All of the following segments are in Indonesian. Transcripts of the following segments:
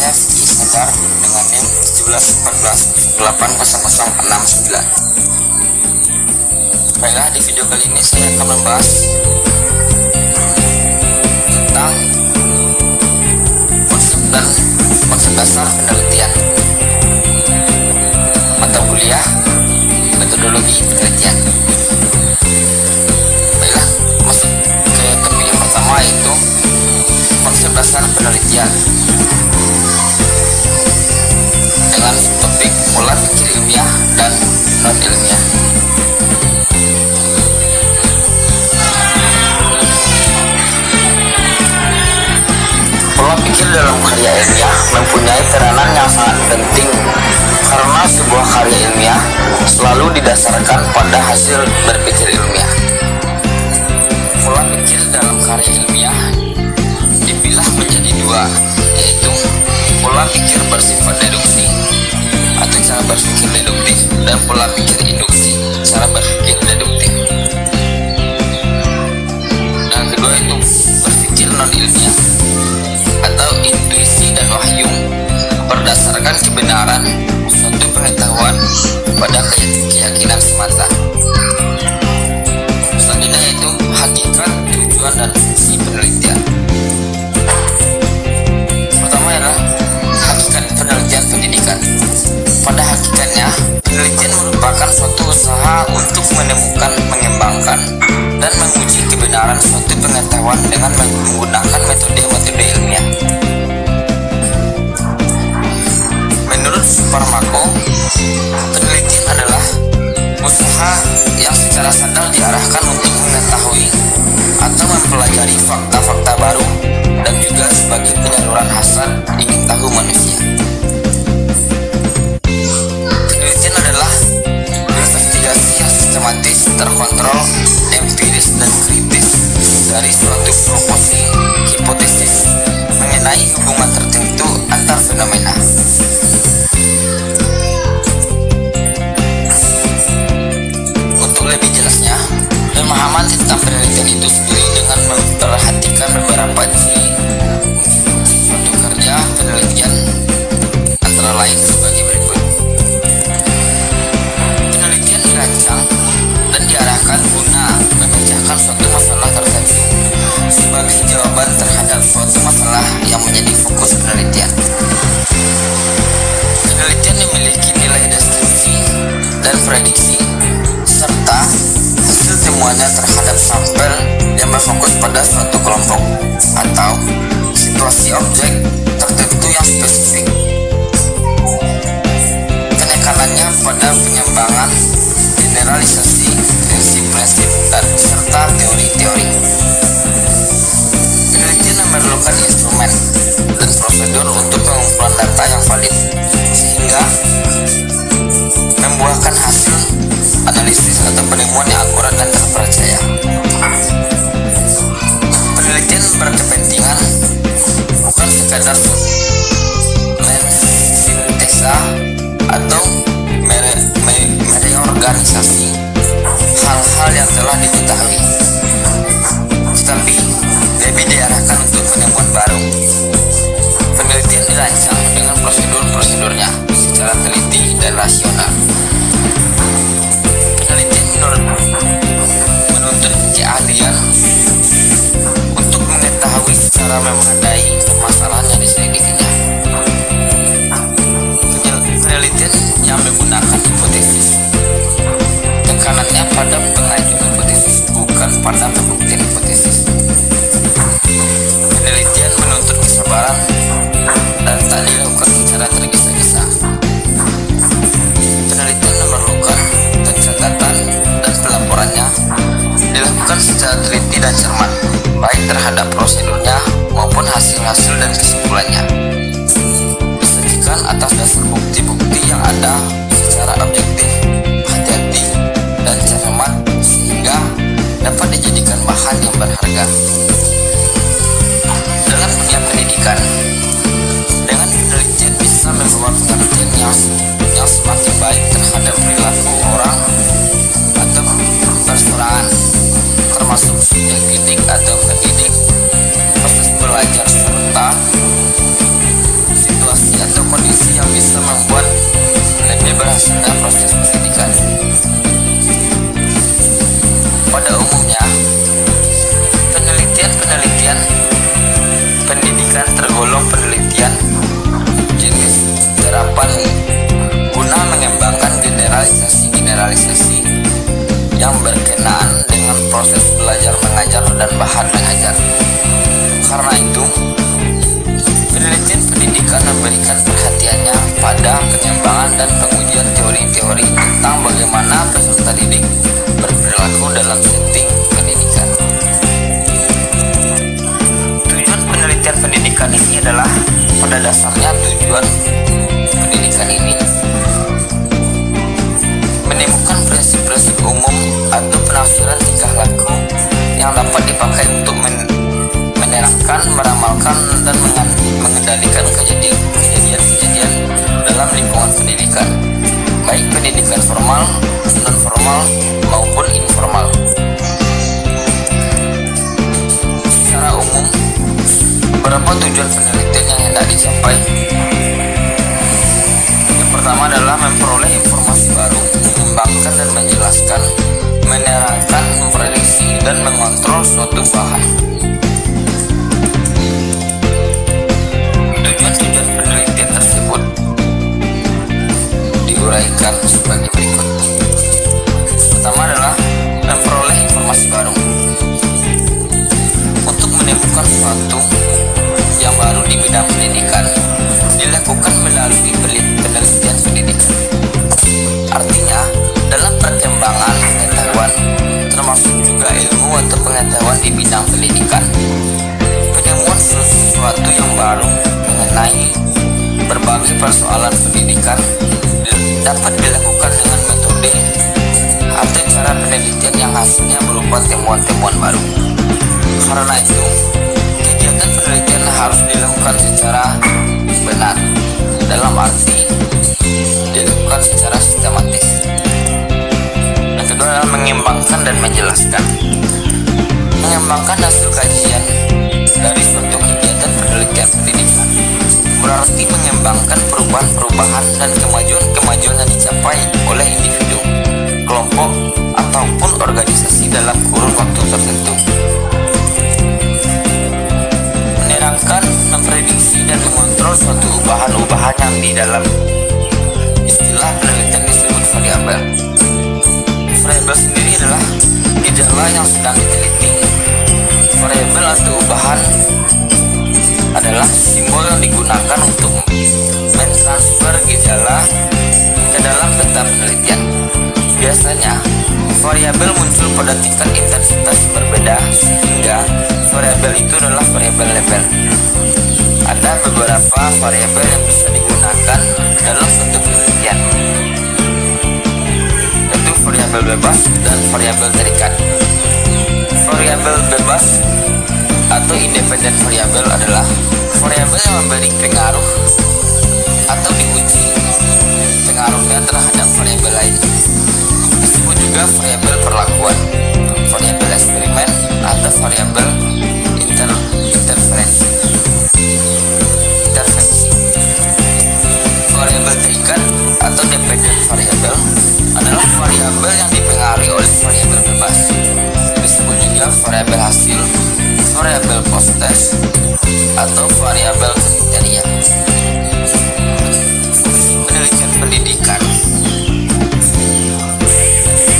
Chef Iskandar dengan NIM 1714080069. Baiklah, di video kali ini saya akan membahas tentang konsep dasar penelitian, mata kuliah, metodologi penelitian. Baiklah, masuk ke topik yang pertama, yaitu konsep dasar penelitian dengan topik pola pikir ilmiah dan non ilmiah. Pola pikir dalam karya ilmiah mempunyai peranan yang sangat penting karena sebuah karya ilmiah selalu didasarkan pada hasil berpikir ilmiah. Pola pikir dalam karya ilmiah dipilah menjadi dua, yaitu pola pikir bersifat deduksi atau cara berpikir deduktif dan pola pikir induksi, cara berpikir deduktif. Dan kedua itu berpikir non ilmiah atau intuisi dan wahyu berdasarkan kebenaran suatu pengetahuan pada keyakinan semata. Selanjutnya yaitu hakikat, tujuan, dan fungsi penelitian. Pertama adalah hakikat penelitian pendidikan. Pada hakikatnya, penelitian merupakan suatu usaha untuk menemukan, mengembangkan, dan menguji kebenaran suatu pengetahuan dengan menggunakan metode-metode ilmiah. Menurut Suparmako, penelitian adalah usaha yang secara sadar diarahkan untuk mengetahui atau mempelajari fakta-fakta baru dan juga sebagai penyaluran hasrat ingin tahu manusia. Penelitian adalah investigasi yang sistematis, terkontrol, empiris, dan kritis dari suatu proposi, hipotesis mengenai hubungan tertentu antar fenomena. Untuk lebih jelasnya, pemahaman tentang penelitian itu sendiri dengan memperhatikan beberapa ciri suatu kerja penelitian, antara lain sebagai berikut. Penelitian dirancang dan diarahkan guna memecahkan suatu masalah tertentu sebagai jawaban terhadap suatu masalah yang menjadi fokus penelitian. Penelitian memiliki nilai deskripsi dan prediksi serta hasil temuannya terhadap sampel yang berfokus pada suatu kelompok atau situasi objek tertentu yang spesifik. Penekanannya pada pengembangan, generalisasi, prinsip-prinsip, dan serta teori-teori. Penelitian memerlukan instrumen dan prosedur untuk pengumpulan data yang valid sehingga membuahkan hasil analisis atau penemuan yang akurat dan terpercaya. Penelitian berkepentingan bukan sekadar mensintesa atau mereorganisasi hal-hal yang telah diketahui, tetapi lebih diarahkan untuk penemuan baru. Penelitian dirancang dengan prosedur-prosedurnya secara teliti dan rasional. Penelitian menuntut keahlian untuk mengetahui secara memadai permasalahan yang diselidikinya. Penelitian yang menggunakan hipotesis, tekanannya pada pengajuan hipotesis bukan pada pembuktian hipotesis. Penelitian menuntut kesabaran dan tak dilakukan secara tergesa-gesa. Penelitian memerlukan pencatatan dan pelaporannya dilakukan secara teliti dan cermat, baik terhadap prosedurnya maupun hasil-hasil dan kesimpulannya. Disajikan atas dasar bukti-bukti yang ada secara objektif, hati-hati, dan cermat sehingga dapat dijadikan bahan yang berharga. Dalam dunia pendidikan, dengan penelitian bisa membawa pengertian yang semakin baik terhadap perilaku orang atau persoalan, termasuk subjek didik atau pendidik, proses belajar serta situasi penelitian jenis terapan guna mengembangkan generalisasi yang berkenaan dengan proses belajar mengajar dan bahan mengajar. Karena itu, penelitian pendidikan memberikan perhatiannya pada pengembangan dan pengujian teori-teori tentang bagaimana peserta didik berperilaku dalam setting pendidikan. Tujuan penelitian pendidikan ini adalah, pada dasarnya tujuan pendidikan ini menemukan prinsip-prinsip umum atau penafsiran tingkah laku yang dapat dipakai untuk menerangkan, meramalkan, dan mengendalikan kejadian-kejadian dalam lingkungan pendidikan, baik pendidikan formal, non-formal, maupun informal. Secara umum, beberapa tujuan penelitian yang hendak dicapai. Yang pertama adalah memperoleh informasi baru, mengembangkan dan menjelaskan, menerangkan, memprediksi, dan mengontrol suatu bahan. Tujuan-tujuan penelitian tersebut diuraikan sebagai berikut. Pertama adalah memperoleh informasi baru. Untuk menemukan sesuatu yang baru di bidang pendidikan dilakukan melalui penelitian pendidikan. Artinya, dalam perkembangan pengetahuan, termasuk juga ilmu atau pengetahuan di bidang pendidikan, penemuan sesuatu yang baru mengenai berbagai persoalan pendidikan dapat dilakukan dengan metode atau cara penelitian yang hasilnya berupa temuan-temuan baru. Karena itu, kegiatan penelitian harus dilakukan secara benar, dalam arti dilakukan secara sistematis. Yang kedua adalah mengembangkan dan menjelaskan. Mengembangkan hasil kajian dari suatu kegiatan penelitian pendidikan berarti mengembangkan perubahan-perubahan dan kemajuan-kemajuan yang dicapai oleh individu, kelompok, ataupun organisasi dalam kurun waktu tertentu. Menerangkan, memprediksi, dan mengontrol suatu ubahan-ubahan yang di dalam istilah penelitian disebut variabel. Variabel sendiri adalah gejala yang sedang diteliti. Variabel atau ubahan adalah simbol yang digunakan untuk mentransfer gejala ke dalam peta penelitian. Biasanya, variabel muncul pada tingkat intensitas berbeda sehingga variabel itu adalah variabel label. Ada beberapa variabel yang bisa digunakan dalam suatu penelitian, yaitu variabel bebas dan variabel terikat. Variabel bebas atau independen variabel adalah variabel yang memberi pengaruh atau diuji pengaruhnya terhadap variabel lain. Disebut juga variabel perlakuan, variabel eksperimen, atau variabel intervensi. Variabel terikat atau dependent variabel adalah variabel yang dipengaruhi oleh variabel bebas. Disebut juga variabel hasil, variabel post-test, atau variabel kriteria. Penelitian pendidikan.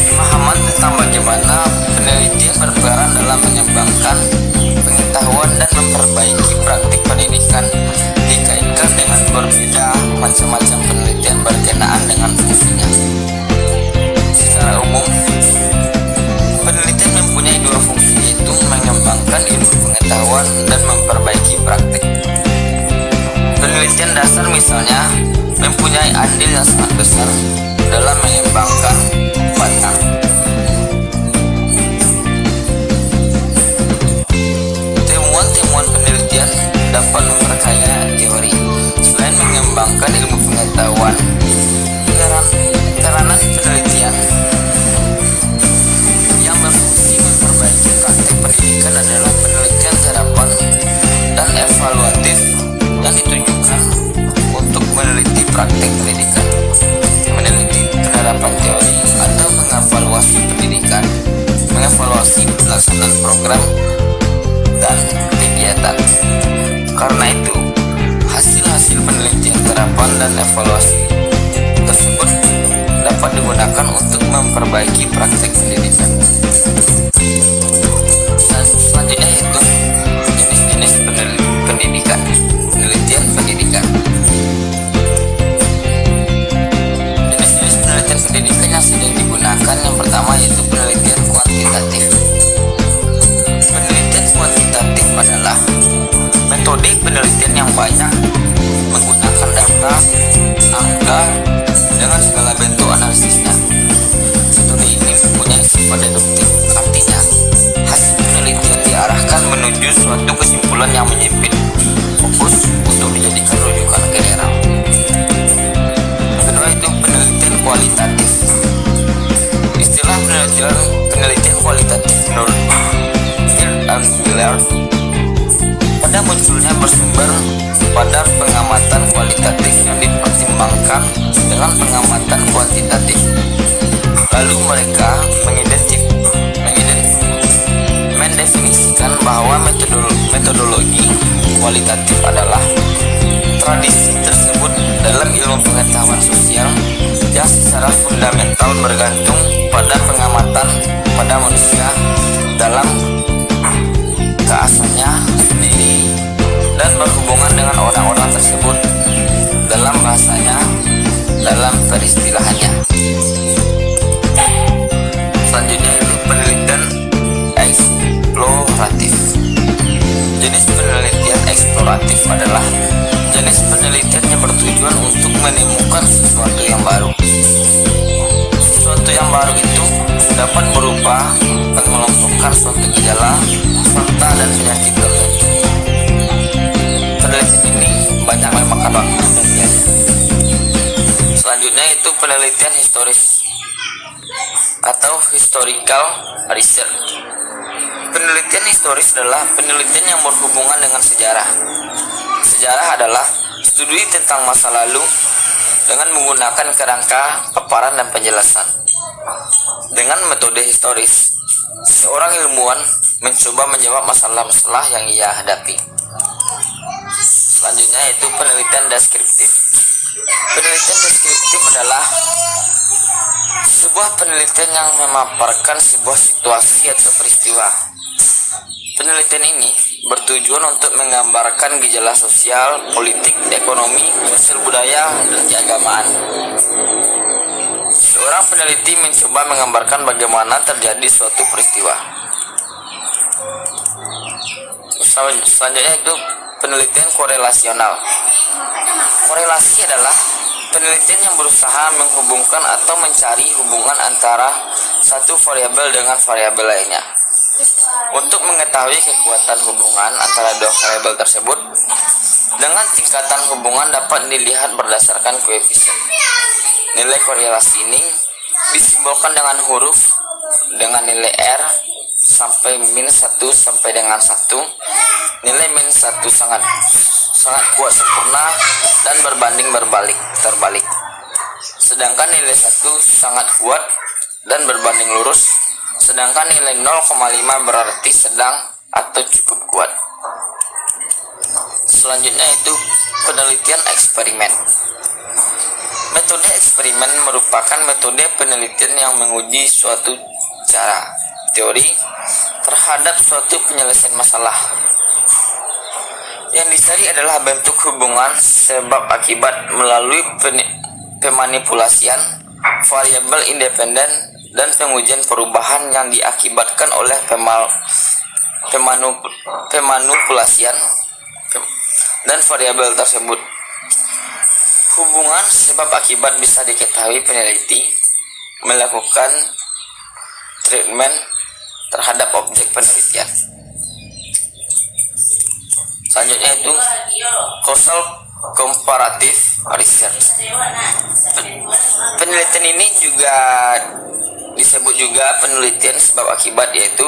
Pemahaman tentang bagaimana penelitian berperan dalam mengembangkan pengetahuan dan memperbaiki praktik pendidikan dikaitkan dengan berbeda macam-macam penelitian berkenaan dengan fungsinya. Secara umum, penelitian mempunyai dua fungsi, yaitu mengembangkan ilmu pengetahuan dan memperbaiki praktik. Penelitian dasar misalnya mempunyai andil yang sangat besar dalam mengembangkan batang. Temuan-temuan penelitian dapat memperkaya teori. Selain mengembangkan ilmu pengetahuan, peranan penelitian yang berfungsi memperbaiki praktik pendidikan adalah penelitian terapan dan evaluatif yang ditujukan untuk meneliti praktik pendidikan, meneliti penerapan teori, atau mengevaluasi pendidikan, mengevaluasi pelaksanaan program dan kegiatan. Karena itu, dan evaluasi tersebut dapat digunakan untuk memperbaiki praktek pendidikan. Selanjutnya yaitu jenis-jenis pendidikan, penelitian pendidikan. Jenis-jenis penelitian pendidikan yang sering digunakan yang pertama yaitu penelitian kuantitatif. Penelitian kuantitatif adalah metode penelitian yang banyak menggunakan data, angka, dengan segala bentuk analisisnya. Metode ini mempunyai sifat deduktif, artinya hasil penelitian diarahkan menuju suatu kesimpulan yang menyempit, fokus untuk dijadikan rujukan general. Kedua itu penelitian kualitatif. Istilah penelitian kualitatif menurut Field and Willard pada munculnya bersumber pada pengamatan kualitatif yang dipertimbangkan dengan pengamatan kuantitatif. Lalu mereka mendefinisikan bahwa metodologi kualitatif adalah tradisi tersebut dalam ilmu pengetahuan sosial yang secara fundamental bergantung pada pengamatan pada manusia dalam keasalannya sendiri dan berhubungan dengan orang-orang tersebut dalam bahasanya, dalam peristilahannya. Selanjutnya itu penelitian eksploratif. Jenis penelitian eksploratif adalah jenis penelitian yang bertujuan untuk menemukan sesuatu yang baru. Sesuatu yang baru itu dapat berupa pengelompokan suatu gejala, fakta, dan penyakit tertentu. Penelitian ini banyak memakan waktu dan biaya. Selanjutnya itu penelitian historis atau historical research. Penelitian historis adalah penelitian yang berhubungan dengan sejarah. Sejarah adalah studi tentang masa lalu dengan menggunakan kerangka paparan dan penjelasan. Dengan metode historis, seorang ilmuwan mencoba menjawab masalah-masalah yang ia hadapi. Selanjutnya yaitu penelitian deskriptif. Penelitian deskriptif adalah sebuah penelitian yang memaparkan sebuah situasi atau peristiwa. Penelitian ini bertujuan untuk menggambarkan gejala sosial, politik, ekonomi, sosial budaya, dan keagamaan. Seorang peneliti mencoba menggambarkan bagaimana terjadi suatu peristiwa. Selanjutnya itu penelitian korelasional. Korelasi adalah penelitian yang berusaha menghubungkan atau mencari hubungan antara satu variabel dengan variabel lainnya. Untuk mengetahui kekuatan hubungan antara dua variabel tersebut, dengan tingkatan hubungan dapat dilihat berdasarkan koefisien. Nilai korelasi ini disimbolkan dengan huruf dengan nilai R sampai min 1 sampai dengan 1. Nilai min 1 sangat kuat sempurna dan berbanding terbalik. Sedangkan nilai 1 sangat kuat dan berbanding lurus, sedangkan nilai 0,5 berarti sedang atau cukup kuat. Selanjutnya itu penelitian eksperimen. Metode eksperimen merupakan metode penelitian yang menguji suatu cara teori terhadap suatu penyelesaian masalah. Yang dicari adalah bentuk hubungan sebab akibat melalui pemanipulasian variabel independen dan pengujian perubahan yang diakibatkan oleh pemanipulasian dan variabel tersebut. Hubungan sebab akibat bisa diketahui peneliti melakukan treatment terhadap objek penelitian. Selanjutnya itu causal comparative research. Penelitian ini juga disebut juga penelitian sebab akibat, yaitu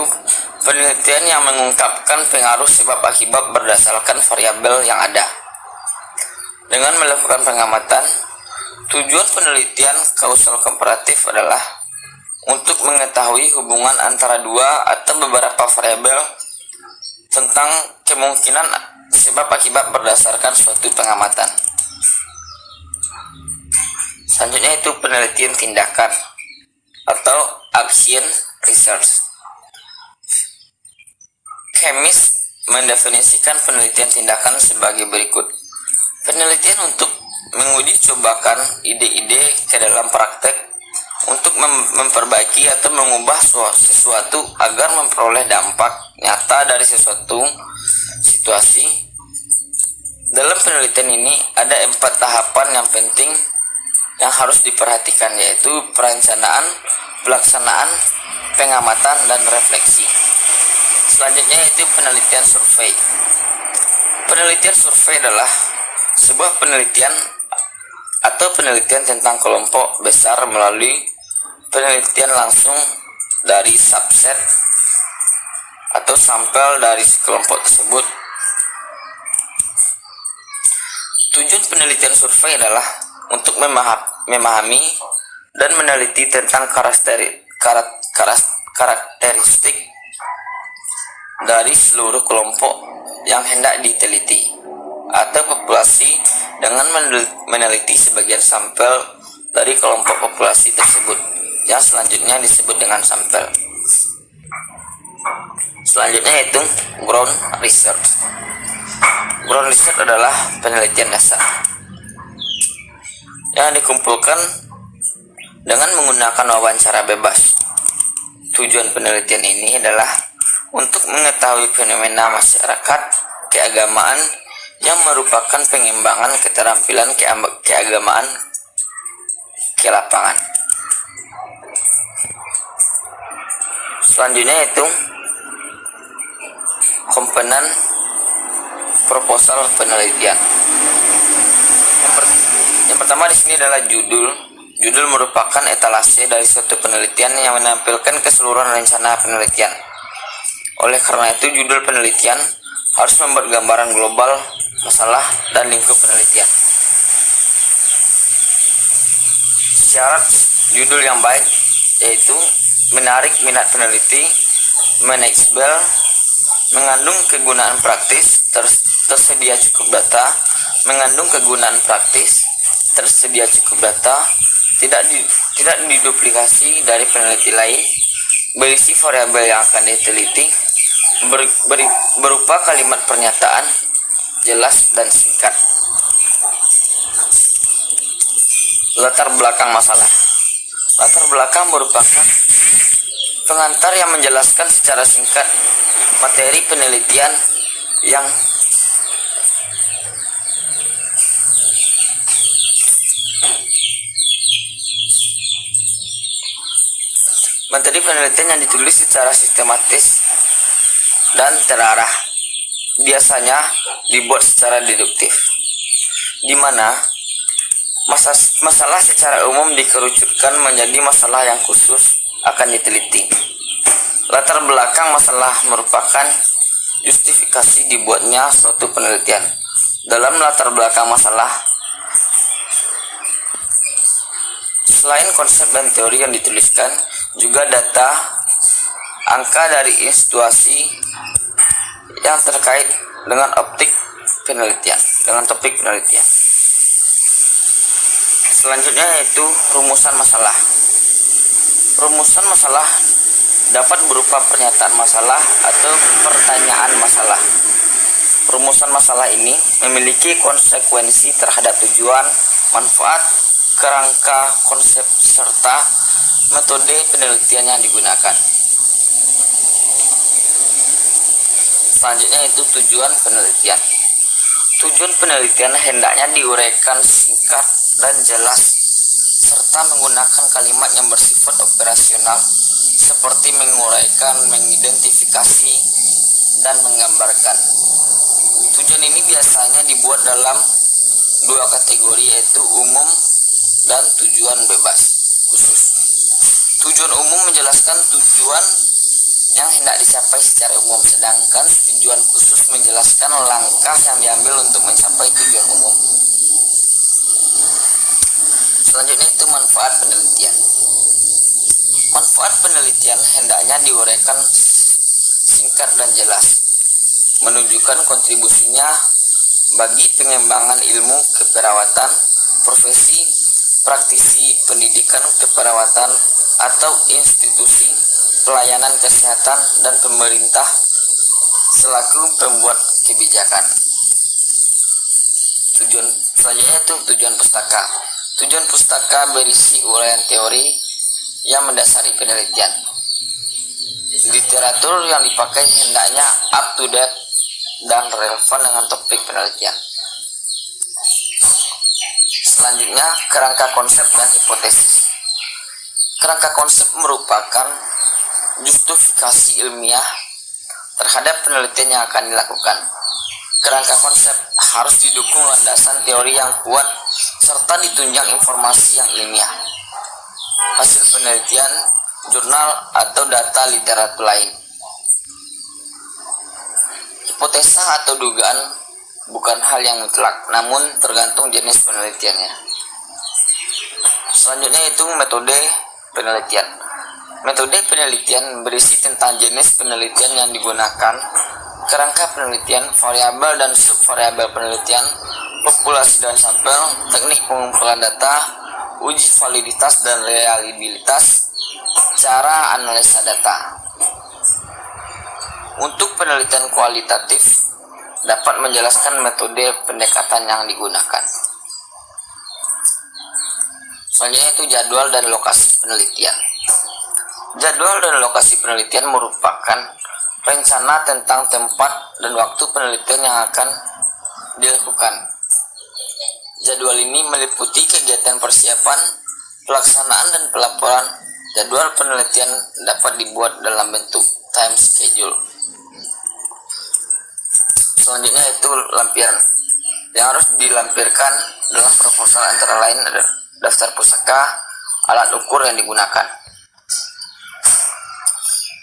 penelitian yang mengungkapkan pengaruh sebab akibat berdasarkan variabel yang ada. Dengan melakukan pengamatan, tujuan penelitian causal comparative adalah untuk mengetahui hubungan antara dua atau beberapa variabel tentang kemungkinan sebab akibat berdasarkan suatu pengamatan. Selanjutnya itu penelitian tindakan atau action research. Kemis mendefinisikan penelitian tindakan sebagai berikut. Penelitian untuk menguji cobakan ide-ide ke dalam praktek untuk memperbaiki atau mengubah sesuatu agar memperoleh dampak nyata dari sesuatu situasi. Dalam penelitian ini ada 4 tahapan yang penting yang harus diperhatikan, yaitu perencanaan, pelaksanaan, pengamatan, dan refleksi. Selanjutnya yaitu penelitian survei. Penelitian survei adalah sebuah penelitian atau penelitian tentang kelompok besar melalui penelitian langsung dari subset atau sampel dari kelompok tersebut. Tujuan penelitian survei adalah untuk memahami dan meneliti tentang karakteristik dari seluruh kelompok yang hendak diteliti atau populasi dengan meneliti sebagian sampel dari kelompok populasi tersebut yang selanjutnya disebut dengan sampel. Selanjutnya yaitu ground research. Ground research adalah penelitian dasar yang dikumpulkan dengan menggunakan wawancara bebas. Tujuan penelitian ini adalah untuk mengetahui fenomena masyarakat keagamaan yang merupakan pengembangan keterampilan keagamaan ke lapangan. Selanjutnya yaitu komponen proposal penelitian. Yang pertama di sini adalah judul. Judul merupakan etalase dari suatu penelitian yang menampilkan keseluruhan rencana penelitian. Oleh karena itu, judul penelitian harus membuat gambaran global masalah dan lingkup penelitian. Syarat judul yang baik yaitu menarik minat peneliti, manageable, mengandung kegunaan praktis, tersedia cukup data, mengandung kegunaan praktis, tersedia cukup data, tidak diduplikasi dari peneliti lain, berisi variabel yang akan diteliti, berupa kalimat pernyataan, jelas dan singkat. Latar belakang masalah. Latar belakang merupakan pengantar yang menjelaskan secara singkat materi penelitian yang ditulis secara sistematis dan terarah. Biasanya dibuat secara deduktif, di mana masalah secara umum dikerucutkan menjadi masalah yang khusus akan diteliti. Latar belakang masalah merupakan justifikasi dibuatnya suatu penelitian. Dalam latar belakang masalah, selain konsep dan teori yang dituliskan, juga data, angka dari institusi yang terkait dengan topik penelitian. Selanjutnya yaitu rumusan masalah. Rumusan masalah dapat berupa pernyataan masalah atau pertanyaan masalah. Rumusan masalah ini memiliki konsekuensi terhadap tujuan, manfaat, kerangka, konsep, serta metode penelitian yang digunakan. Selanjutnya itu tujuan penelitian. Tujuan penelitian hendaknya diuraikan singkat dan jelas, serta menggunakan kalimat yang bersifat operasional, seperti menguraikan, mengidentifikasi, dan menggambarkan. Tujuan ini biasanya dibuat dalam 2 kategori, yaitu umum dan tujuan bebas khusus. Tujuan umum menjelaskan tujuan yang hendak dicapai secara umum, sedangkan tujuan khusus menjelaskan langkah yang diambil untuk mencapai tujuan umum. Selanjutnya itu manfaat penelitian. Manfaat penelitian hendaknya diuraikan singkat dan jelas, menunjukkan kontribusinya bagi pengembangan ilmu keperawatan, profesi, praktisi pendidikan keperawatan atau institusi pelayanan kesehatan dan pemerintah selaku pembuat kebijakan. Tujuan selanjutnya itu tujuan pustaka. Tujuan pustaka berisi uraian teori yang mendasari penelitian. Literatur yang dipakai hendaknya up to date dan relevan dengan topik penelitian. Selanjutnya, kerangka konsep dan hipotesis. Kerangka konsep merupakan justifikasi ilmiah terhadap penelitian yang akan dilakukan. Kerangka konsep harus didukung landasan teori yang kuat serta ditunjang informasi yang ilmiah, hasil penelitian, jurnal, atau data literatur lain. Hipotesa atau dugaan bukan hal yang mutlak, namun tergantung jenis penelitiannya. Selanjutnya itu metode penelitian. Metode penelitian berisi tentang jenis penelitian yang digunakan, kerangka penelitian, variabel dan subvariabel penelitian, populasi dan sampel, teknik pengumpulan data, uji validitas dan reliabilitas, cara analisa data. Untuk penelitian kualitatif dapat menjelaskan metode pendekatan yang digunakan. Selanjutnya itu jadwal dan lokasi penelitian. Jadwal dan lokasi penelitian merupakan rencana tentang tempat dan waktu penelitian yang akan dilakukan. Jadwal ini meliputi kegiatan persiapan, pelaksanaan, dan pelaporan. Jadwal penelitian dapat dibuat dalam bentuk time schedule. Selanjutnya itu lampiran yang harus dilampirkan dalam proposal antara lain ada daftar pusaka, alat ukur yang digunakan.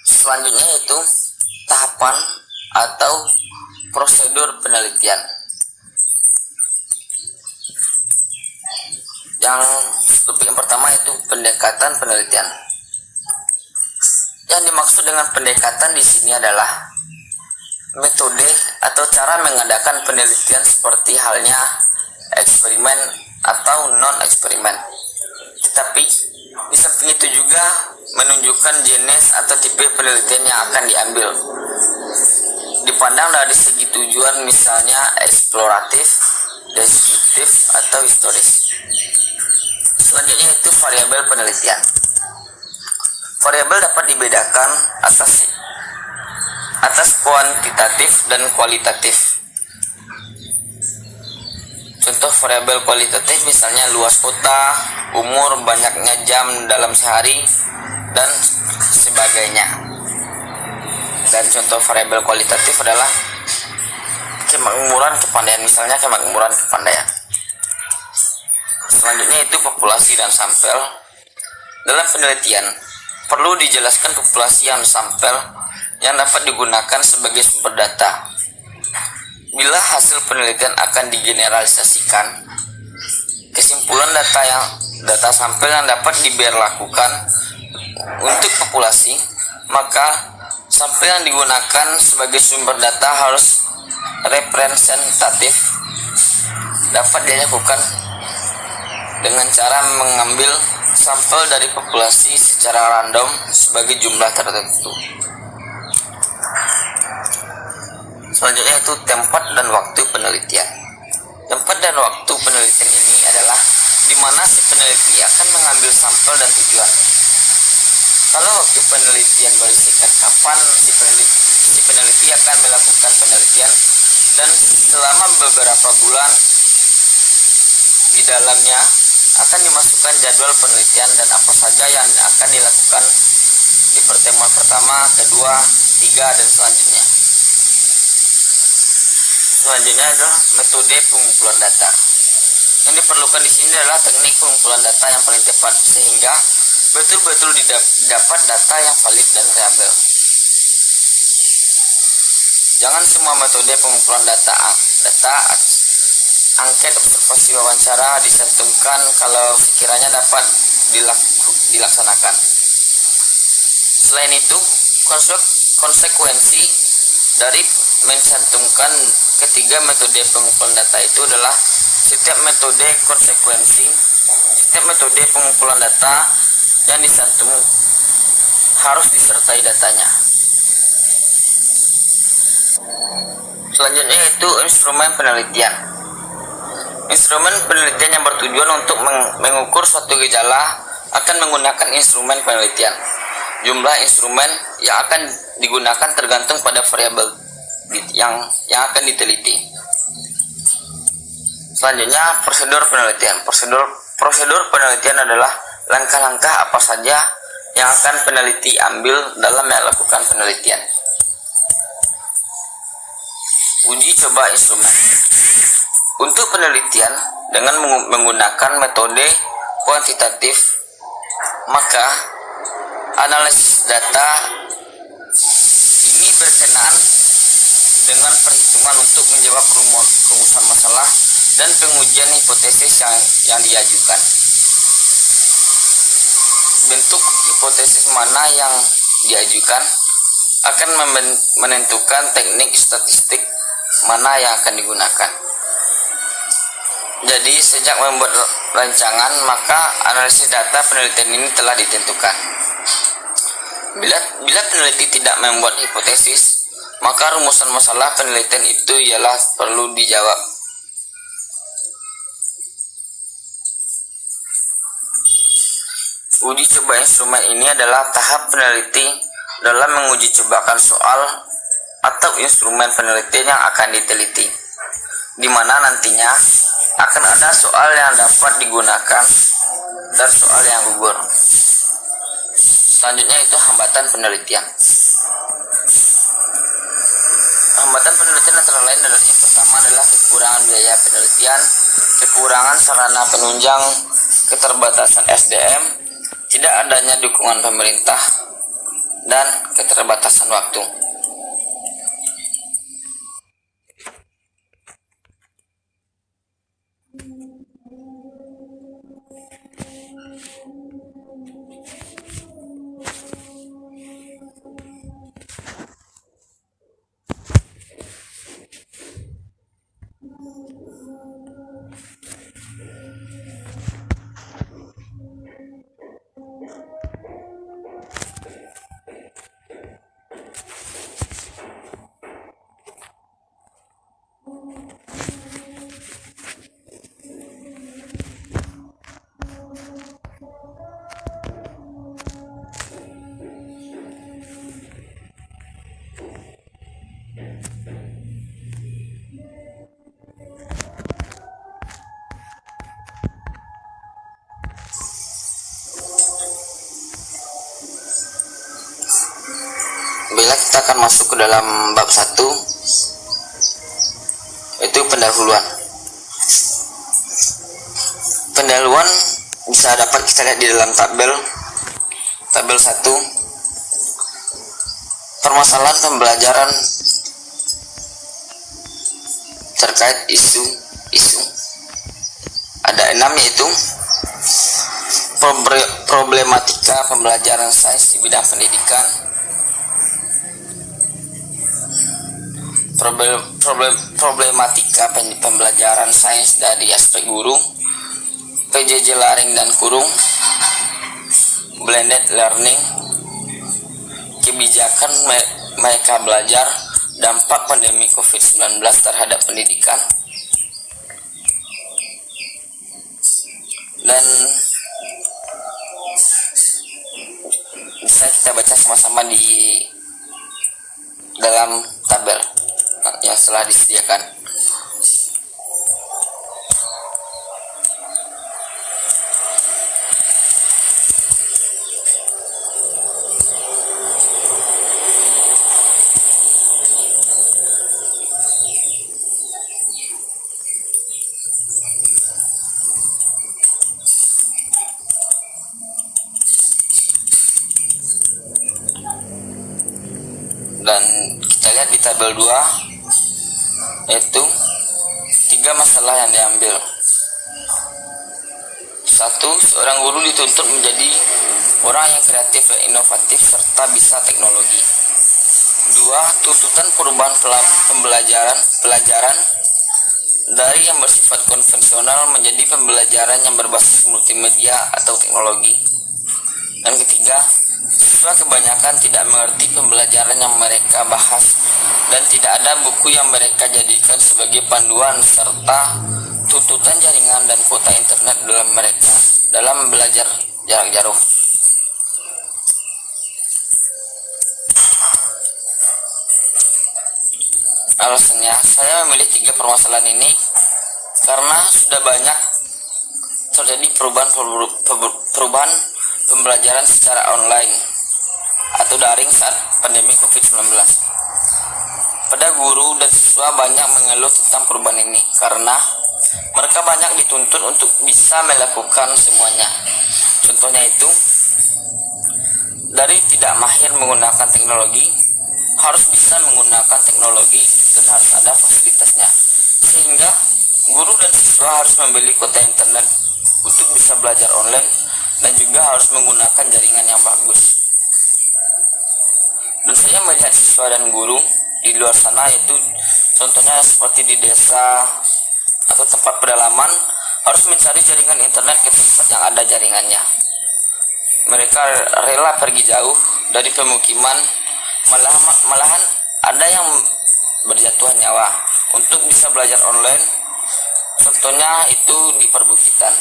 Selanjutnya itu tahapan atau prosedur penelitian. Yang pertama itu pendekatan penelitian. Yang dimaksud dengan pendekatan di sini adalah metode atau cara mengadakan penelitian seperti halnya eksperimen atau non-eksperimen. Tetapi di samping itu juga menunjukkan jenis atau tipe penelitian yang akan diambil. Dipandang dari segi tujuan, misalnya eksploratif, deskriptif, atau historis. Selanjutnya itu variabel penelitian. Variabel dapat dibedakan atas kuantitatif dan kualitatif. Contoh variabel kualitatif misalnya luas kota, umur, banyaknya jam dalam sehari, dan sebagainya. Dan contoh variabel kualitatif adalah kemakmuran kepandaian, misalnya kemakmuran kepandaian. Selanjutnya itu populasi dan sampel. Dalam penelitian perlu dijelaskan populasi yang sampel yang dapat digunakan sebagai sumber data. Bila hasil penelitian akan digeneralisasikan, kesimpulan data sampel yang dapat diberlakukan untuk populasi, maka sampel yang digunakan sebagai sumber data harus representatif. Dapat dilakukan dengan cara mengambil sampel dari populasi secara random sebagai jumlah tertentu. Selanjutnya itu tempat dan waktu penelitian. Tempat dan waktu penelitian ini adalah di mana si peneliti akan mengambil sampel dan tujuan. Kalau waktu penelitian berisikan kapan si peneliti akan melakukan penelitian dan selama beberapa bulan di dalamnya akan dimasukkan jadwal penelitian dan apa saja yang akan dilakukan di pertemuan pertama, kedua, tiga, dan selanjutnya. Selanjutnya adalah metode pengumpulan data. Yang diperlukan di sini adalah teknik pengumpulan data yang paling tepat sehingga betul-betul didapat data yang valid dan reliable. Jangan semua metode pengumpulan data angket, observasi, wawancara dicantumkan kalau sekiranya dapat dilaksanakan. Selain itu, konsekuensi dari mencantumkan ketiga metode pengumpulan data itu adalah setiap metode setiap metode pengumpulan data yang dicantum harus disertai datanya. Selanjutnya yaitu instrumen penelitian. Instrumen penelitian yang bertujuan untuk mengukur suatu gejala akan menggunakan instrumen penelitian. Jumlah instrumen yang akan digunakan tergantung pada variabel yang akan diteliti. Selanjutnya prosedur penelitian. Prosedur penelitian adalah langkah-langkah apa saja yang akan peneliti ambil dalam melakukan penelitian. Uji coba instrumen. Untuk penelitian dengan menggunakan metode kuantitatif, maka analisis data ini berkenaan dengan perhitungan untuk menjawab rumusan masalah dan pengujian hipotesis yang diajukan. Bentuk hipotesis mana yang diajukan akan menentukan teknik statistik mana yang akan digunakan. Jadi sejak membuat rancangan, maka analisis data penelitian ini telah ditentukan. Bila peneliti tidak membuat hipotesis, maka rumusan masalah penelitian itu ialah perlu dijawab. Uji coba instrumen ini adalah tahap peneliti dalam menguji cobakan soal atau instrumen penelitian yang akan diteliti, di mana nantinya akan ada soal yang dapat digunakan dan soal yang gugur. Selanjutnya itu hambatan penelitian. Hambatan penelitian antara lain adalah yang pertama adalah kekurangan biaya penelitian, kekurangan sarana penunjang, keterbatasan SDM, tidak adanya dukungan pemerintah, dan keterbatasan waktu. Bila kita akan masuk ke dalam bab 1, itu pendahuluan. Pendahuluan bisa dapat kita lihat di dalam tabel 1. Permasalahan pembelajaran terkait isu. Ada 6, yaitu problematika pembelajaran sains di bidang pendidikan, problematika pembelajaran sains dari aspek guru, PJJ Laring dan Kurung, blended learning, kebijakan mereka belajar, dampak pandemi COVID-19 terhadap pendidikan, dan bisa kita baca sama-sama di dalam tabel yang telah disediakan. Dan kita lihat di tabel 2, yaitu 3 masalah yang diambil. 1. Seorang guru dituntut menjadi orang yang kreatif dan inovatif serta bisa teknologi. 2. Tuntutan perubahan pelajaran dari yang bersifat konvensional menjadi pembelajaran yang berbasis multimedia atau teknologi. Dan ketiga, siswa kebanyakan tidak mengerti pembelajaran yang mereka bahas dan tidak ada buku yang mereka jadikan sebagai panduan serta tuntutan jaringan dan kuota internet dalam belajar jarak jauh. Alasannya, saya memilih 3 permasalahan ini karena sudah banyak terjadi perubahan pembelajaran secara online atau daring saat pandemi COVID-19. Pada guru dan siswa banyak mengeluh tentang perubahan ini karena mereka banyak dituntut untuk bisa melakukan semuanya. Contohnya itu, dari tidak mahir menggunakan teknologi, harus bisa menggunakan teknologi dan harus ada fasilitasnya. Sehingga guru dan siswa harus membeli kuota internet untuk bisa belajar online dan juga harus menggunakan jaringan yang bagus. Dan saya melihat siswa dan guru di luar sana, yaitu contohnya seperti di desa atau tempat pedalaman, harus mencari jaringan internet ke tempat yang ada jaringannya. Mereka rela pergi jauh dari pemukiman, malahan ada yang berjatuhan nyawa untuk bisa belajar online. Contohnya itu di perbukitan.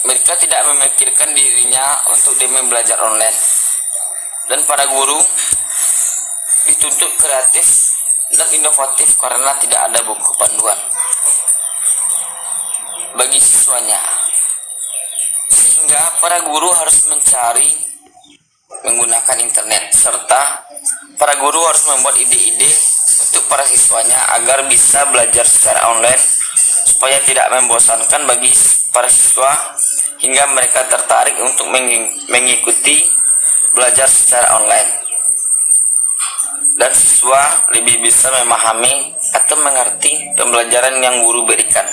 Mereka tidak memikirkan dirinya untuk demi belajar online. Dan para guru dituntut kreatif dan inovatif karena tidak ada buku panduan bagi siswanya. Sehingga para guru harus mencari menggunakan internet, serta para guru harus membuat ide-ide untuk para siswanya agar bisa belajar secara online supaya tidak membosankan bagi para siswa hingga mereka tertarik untuk mengikuti belajar secara online, dan siswa lebih bisa memahami atau mengerti pembelajaran yang guru berikan.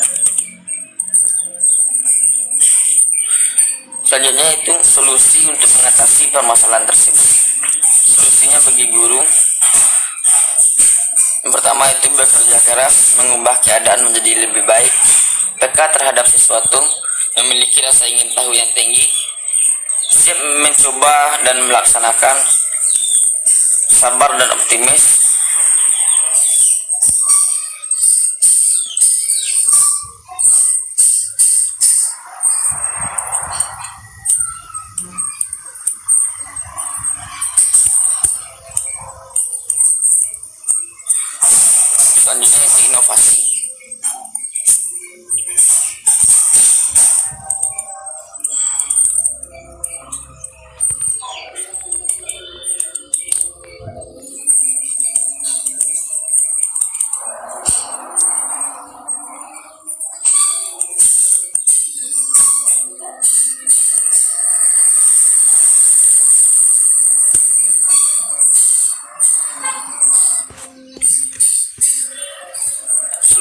Selanjutnya itu solusi untuk mengatasi permasalahan tersebut. Solusinya bagi guru, yang pertama itu bekerja keras, mengubah keadaan menjadi lebih baik, peka terhadap sesuatu, memiliki rasa ingin tahu yang tinggi, siap mencoba dan melaksanakan, sabar dan optimis. Selanjutnya itu inovasi.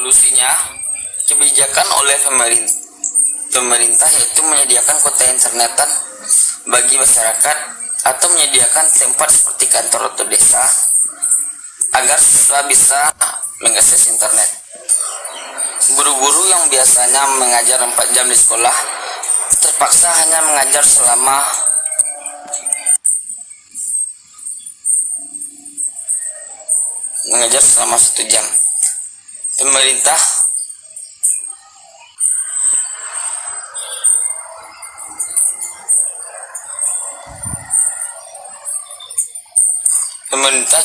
Solusinya, kebijakan oleh pemerintah yaitu menyediakan kuota internetan bagi masyarakat atau menyediakan tempat seperti kantor atau desa agar siswa bisa mengakses internet. Guru-guru yang biasanya mengajar 4 jam di sekolah terpaksa hanya mengajar selama 1 jam. Pemerintah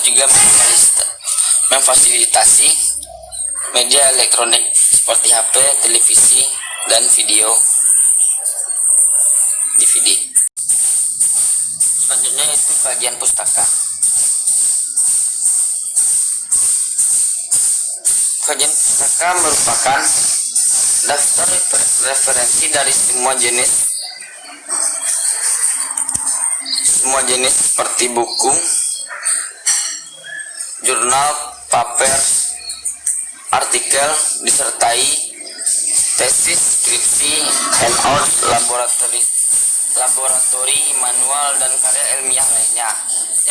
juga memfasilitasi media elektronik seperti HP, televisi, dan video DVD. Selanjutnya itu kajian pustaka. Kajian pustaka merupakan daftar referensi dari semua jenis seperti buku, jurnal, paper, artikel, disertai tesis, skripsi, handout, laboratori, manual, dan karya ilmiah lainnya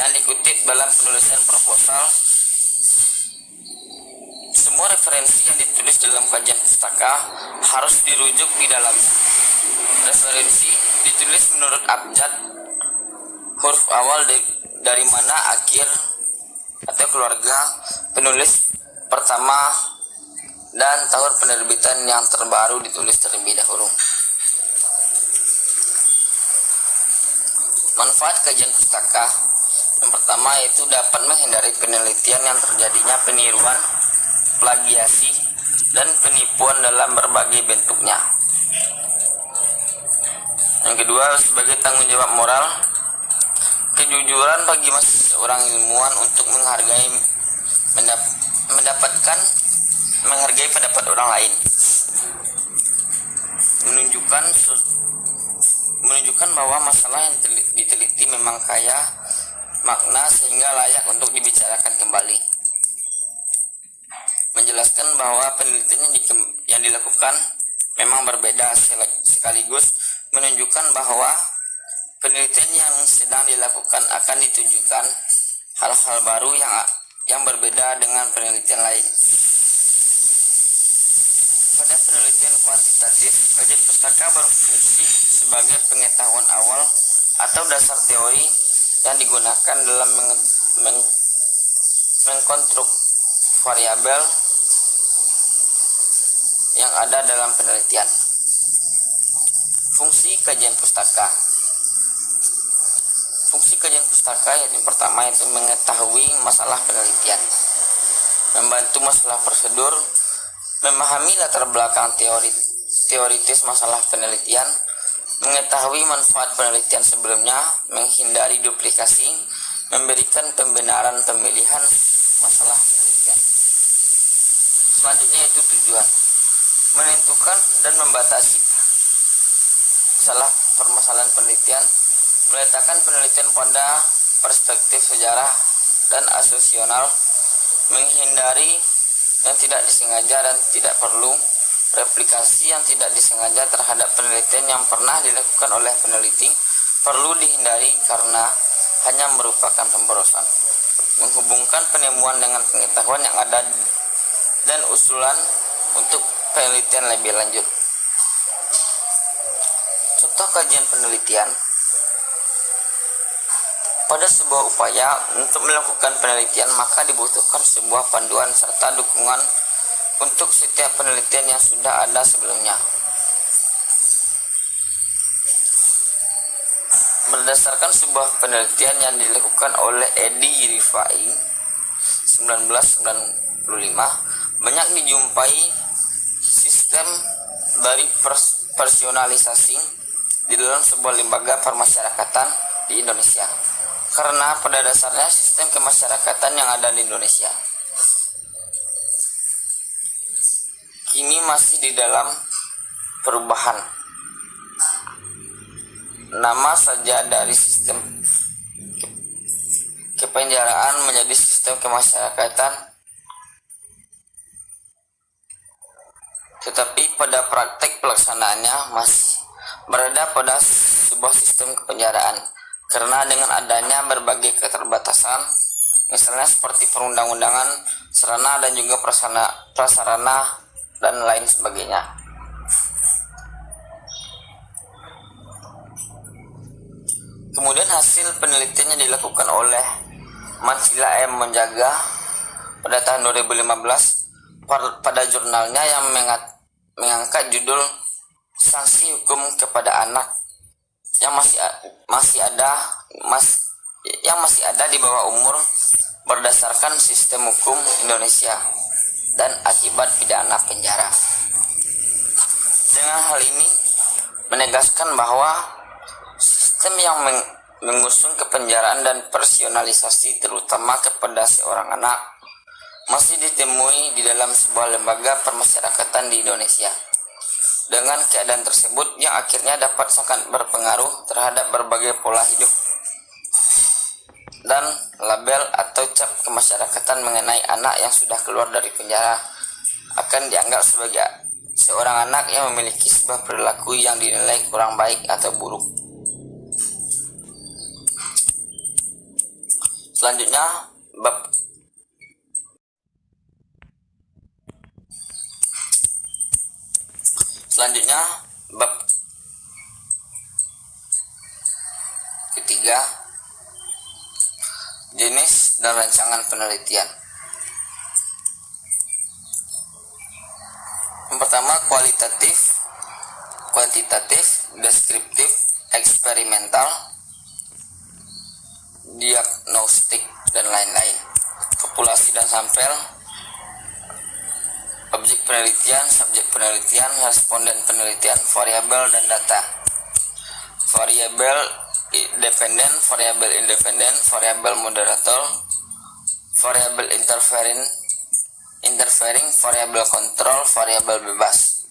yang dikutip dalam penulisan proposal. Semua referensi yang ditulis dalam kajian pustaka harus dirujuk di dalamnya. Referensi ditulis menurut abjad, huruf awal dari mana akhir atau keluarga penulis pertama, dan tahun penerbitan yang terbaru ditulis terlebih dahulu. Manfaat kajian pustaka yang pertama yaitu dapat menghindari penelitian yang terjadinya peniruan, plagiasi, dan penipuan dalam berbagai bentuknya. Yang kedua, sebagai tanggung jawab moral, kejujuran bagi seorang ilmuwan untuk menghargai pendapat orang lain, menunjukkan bahwa masalah yang diteliti memang kaya makna sehingga layak untuk dibicarakan kembali, menjelaskan bahwa penelitian yang dilakukan memang berbeda, sekaligus menunjukkan bahwa penelitian yang sedang dilakukan akan ditunjukkan hal-hal baru yang berbeda dengan penelitian lain. Pada penelitian kuantitatif, kajian pustaka berfungsi sebagai pengetahuan awal atau dasar teori yang digunakan dalam mengkonstruk variabel yang ada dalam penelitian. Fungsi kajian pustaka. Fungsi kajian pustaka yang pertama yaitu mengetahui masalah penelitian, membantu masalah prosedur, memahami latar belakang teoritis masalah penelitian, mengetahui manfaat penelitian sebelumnya, menghindari duplikasi, memberikan pembenaran pemilihan masalah penelitian. Selanjutnya yaitu tujuan, menentukan dan membatasi permasalahan penelitian, meletakkan penelitian pada perspektif sejarah dan asosiasional, menghindari yang tidak disengaja dan tidak perlu replikasi yang tidak disengaja terhadap penelitian yang pernah dilakukan oleh peneliti perlu dihindari karena hanya merupakan pemborosan, menghubungkan penemuan dengan pengetahuan yang ada dan usulan untuk penelitian lebih lanjut. Contoh kajian penelitian. Pada sebuah upaya untuk melakukan penelitian, maka dibutuhkan sebuah panduan serta dukungan untuk setiap penelitian yang sudah ada sebelumnya. Berdasarkan sebuah penelitian yang dilakukan oleh Edi Rifai 1995, banyak dijumpai sistem dari personalisasi di dalam sebuah lembaga permasyarakatan di Indonesia. Karena pada dasarnya sistem kemasyarakatan yang ada di Indonesia kini masih di dalam perubahan. Nama saja dari sistem kepenjaraan menjadi sistem kemasyarakatan, tetapi pada praktek pelaksanaannya masih berada pada sebuah sistem kepenjaraan. Karena dengan adanya berbagai keterbatasan, misalnya seperti perundang-undangan, sarana dan juga prasarana dan lain sebagainya. Kemudian hasil penelitiannya dilakukan oleh Mansila M. Monjaga pada tahun 2015 pada jurnalnya yang mengangkat judul Sanksi Hukum kepada Anak yang masih ada di bawah umur berdasarkan sistem hukum Indonesia dan akibat pidana penjara. Dengan hal ini menegaskan bahwa sistem yang mengusung kepenjaraan dan personalisasi terutama kepada seorang anak masih ditemui di dalam sebuah lembaga permasyarakatan di Indonesia. Dengan keadaan tersebut yang akhirnya dapat sangat berpengaruh terhadap berbagai pola hidup dan label atau cap kemasyarakatan mengenai anak yang sudah keluar dari penjara akan dianggap sebagai seorang anak yang memiliki sebuah perilaku yang dinilai kurang baik atau buruk. Selanjutnya, bab Selanjutnya bab ketiga, jenis dan rancangan penelitian. Yang pertama, kualitatif, kuantitatif, deskriptif, eksperimental, diagnostik, dan lain-lain. Populasi dan sampel, objek penelitian, subjek penelitian, responden penelitian, variabel dan data. Variabel dependen, variabel independen, variabel moderator, variabel interfering, variabel kontrol, variabel bebas.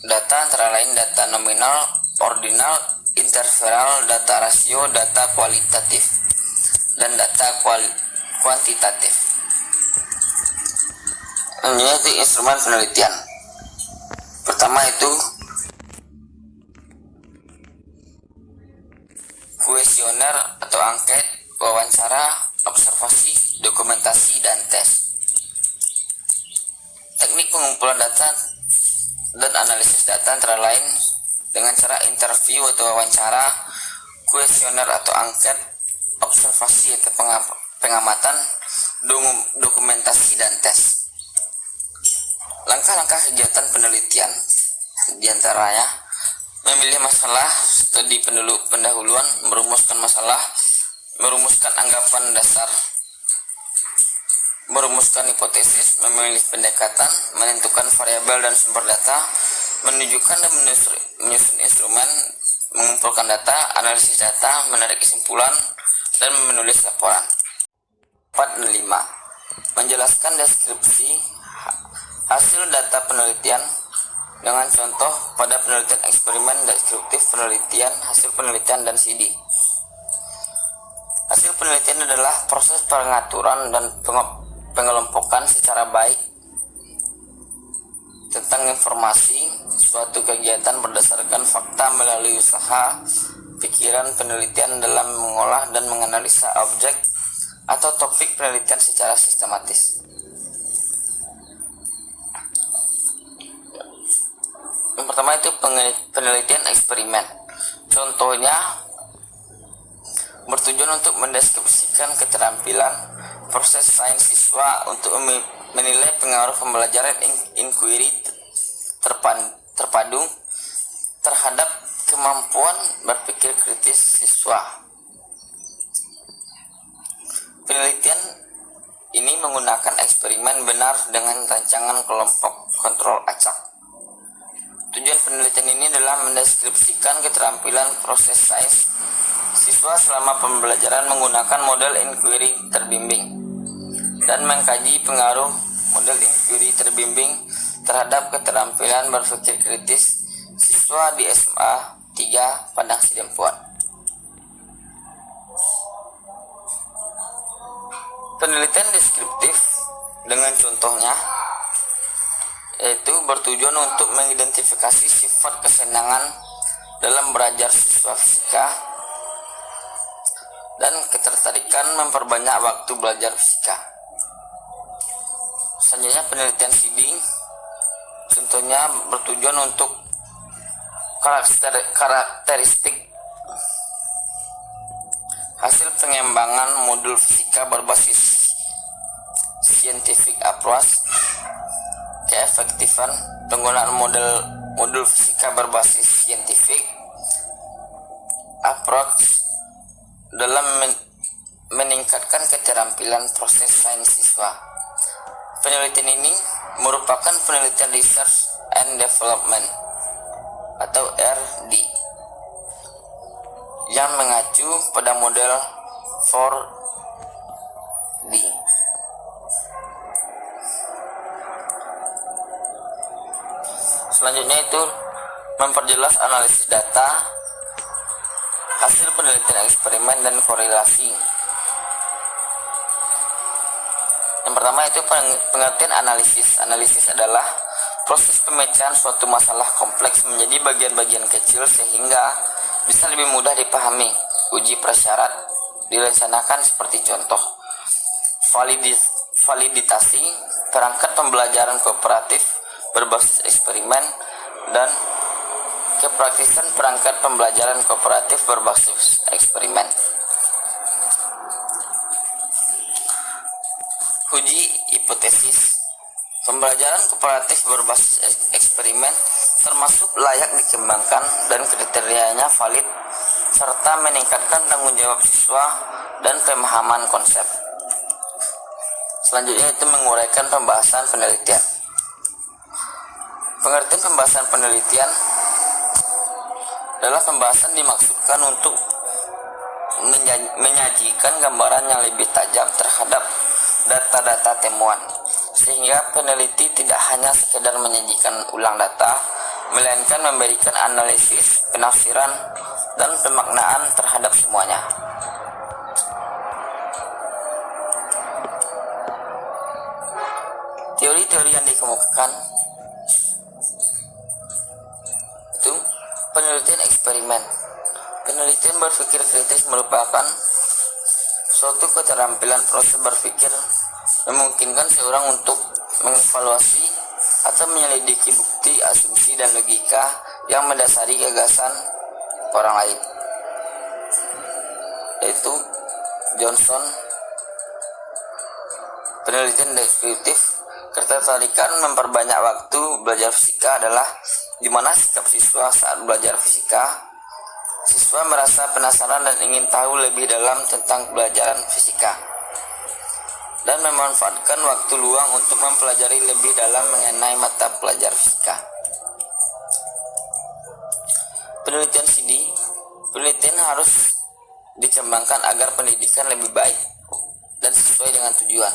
Data antara lain data nominal, ordinal, intervalal, data rasio, data kualitatif, dan data kuantitatif. Ini itu instrumen penelitian. Pertama itu kuesioner atau angket, wawancara, observasi, dokumentasi, dan tes. Teknik pengumpulan data dan analisis data antara lain dengan cara interview atau wawancara, kuesioner atau angket, observasi atau pengamatan, dokumentasi, dan tes. Langkah-langkah kegiatan penelitian diantaranya memilih masalah, studi pendahuluan, merumuskan masalah, merumuskan anggapan dasar, merumuskan hipotesis, memilih pendekatan, menentukan variabel dan sumber data, menunjukkan dan menyusun instrumen, mengumpulkan data, analisis data, menarik kesimpulan, dan menulis laporan. 4 dan 5. Menjelaskan deskripsi hasil data penelitian dengan contoh pada penelitian eksperimen, deskriptif penelitian, hasil penelitian, dan CD. Hasil penelitian adalah proses pengaturan dan pengelompokan secara baik tentang informasi suatu kegiatan berdasarkan fakta melalui usaha pikiran penelitian dalam mengolah dan menganalisa objek atau topik penelitian secara sistematis. Yang pertama itu penelitian eksperimen. Contohnya bertujuan untuk mendeskripsikan keterampilan proses sains siswa untuk menilai pengaruh pembelajaran inquiry terpadu terhadap kemampuan berpikir kritis siswa. Penelitian ini menggunakan eksperimen benar dengan rancangan kelompok kontrol acak. Tujuan penelitian ini adalah mendeskripsikan keterampilan proses sains siswa selama pembelajaran menggunakan model inquiry terbimbing dan mengkaji pengaruh model inquiry terbimbing terhadap keterampilan berpikir kritis siswa di SMA 3 Padang Sidempuan. Penelitian deskriptif dengan contohnya yaitu bertujuan untuk mengidentifikasi sifat kesenangan dalam belajar siswa fisika dan ketertarikan memperbanyak waktu belajar fisika. Selanjutnya penelitian seeding contohnya bertujuan untuk karakteristik hasil pengembangan modul fisika berbasis scientific approach, keefektifan penggunaan modul fisika berbasis scientific approach dalam meningkatkan keterampilan proses sains siswa. Penelitian ini merupakan penelitian research and development atau RD yang mengacu pada model 4D. Selanjutnya itu memperjelas analisis data, hasil penelitian eksperimen, dan korelasi. Yang pertama itu pengertian analisis. Analisis adalah proses pemecahan suatu masalah kompleks menjadi bagian-bagian kecil sehingga bisa lebih mudah dipahami. Uji prasyarat direncanakan seperti contoh validitasi perangkat pembelajaran kooperatif berbasis eksperimen, dan kepraktisan perangkat pembelajaran kooperatif berbasis eksperimen. Uji hipotesis. Pembelajaran kooperatif berbasis eksperimen termasuk layak dikembangkan dan kriterianya valid serta meningkatkan tanggung jawab siswa dan pemahaman konsep. Selanjutnya itu menguraikan pembahasan penelitian. Pengertian pembahasan penelitian adalah pembahasan dimaksudkan untuk menyajikan gambaran yang lebih tajam terhadap data-data temuan, sehingga peneliti tidak hanya sekedar menyajikan ulang data, melainkan memberikan analisis, penafsiran, dan pemaknaan terhadap semuanya. Teori-teori yang dikemukakan itu penelitian eksperimen. Penelitian berpikir kritis merupakan suatu keterampilan proses berpikir memungkinkan seorang untuk mengevaluasi atau menyelidiki bukti, asumsi, dan logika yang mendasari gagasan orang lain, yaitu Johnson. Penelitian deskriptif. Ketertarikan memperbanyak waktu belajar fisika adalah di mana sikap siswa saat belajar fisika. Siswa merasa penasaran dan ingin tahu lebih dalam tentang pelajaran fisika dan memanfaatkan waktu luang untuk mempelajari lebih dalam mengenai mata pelajaran fisika. Penelitian CD. Penelitian harus dikembangkan agar pendidikan lebih baik dan sesuai dengan tujuan.